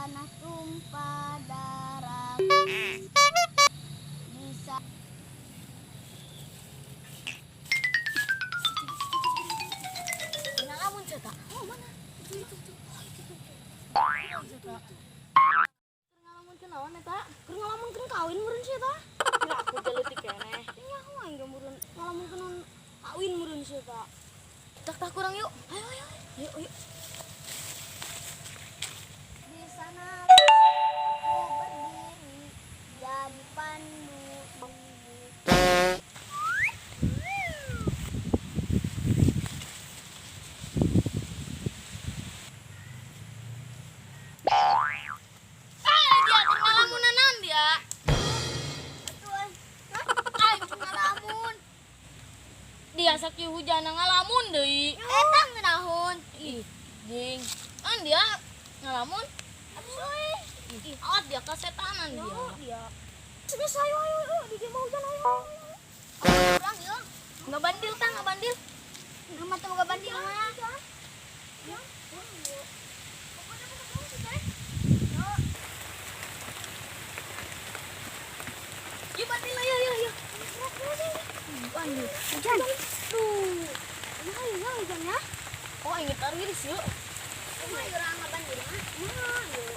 tanah tumpah darah bisa. Ngalamun cetak. Oh, mana? Itu. Ngalamun kenaon eta? Keur ngalamun keur kawin meureun sih eta. Kira aku jeleutik keneh. Nya aku enggak meureun ngalamun kenaon kawin meureun sih eta. Tak kurang yuk. Ayo. Yuk. Di sana aku berdiri jadi pandu. Dia ngalamunan naon dia? Atuh. Aing ngalamun. Dia saking hujan ngalamun deui. Eta ngeunahun. Ih, jing. Kan dia ngalamun. Absoy. Ih, awas dia kesetanan dia. Dia. Geus ayo di dia mau hujan ayo. Pulang yuk. Nggak bandil. Rumah tuh gak bandil mah. Yuk bandil yuk. Bandil. Hujan. Tuh. Ayo hujan ya. Oh, inget Aris yuk. Rumah orang gak bandil mah. Yuk.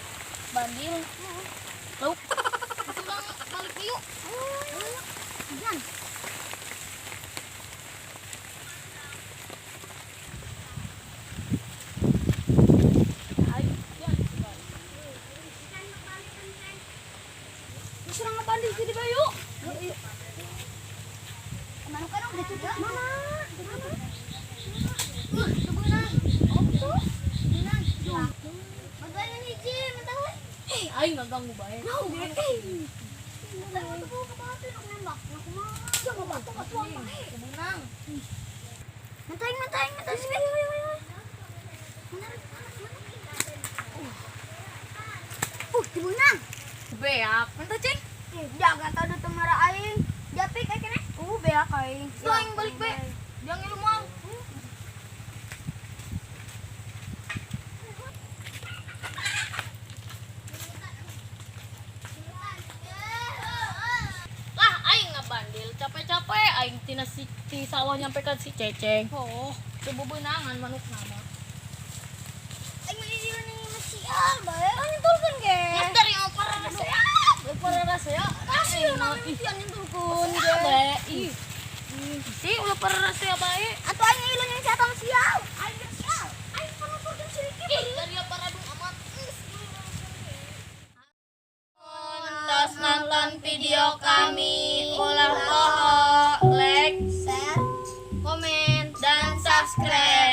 Bandil. Lauk. Pulang balik yuk. Ayo. Hujan. Serang bandil jadi bayu. Yuk. Kemana kan udah cukup? Mana? Sebulan. Oh, tuh. Sebulan. Bagaimana nih, Jim? Mentah, weh. Aing nggak ganggu bae. Mau, Aku ke bawah tuh nembak. Aku mah. Jangan batu batuan bae. Kebenang. Menteng sini. Dimenang. Beak. Mentah ceng. Jangan tahu ada temara aing. Japi kayak kene. Beak aing. Aing balik be. Jangan ngilu mau. Lah aing ngabandil capek-capek aing tina si sawah nyampe ka si Ceceng. Oh, sebubeunangan manuk nama. Aing mah di nih sial bae. Aing turun ge. Nyeter yang para rasea. Para rasea. Kasih nang mimpian yang turun ge. Bae. Ih. Si ulah para rasea bae. Atuh aing ilu yang siatang sial. Aing geus sial. Aing pernah turun sedikit. Ih, dari para dung amat. Tas nonton video kami, ulah like, Share, komen, dan subscribe.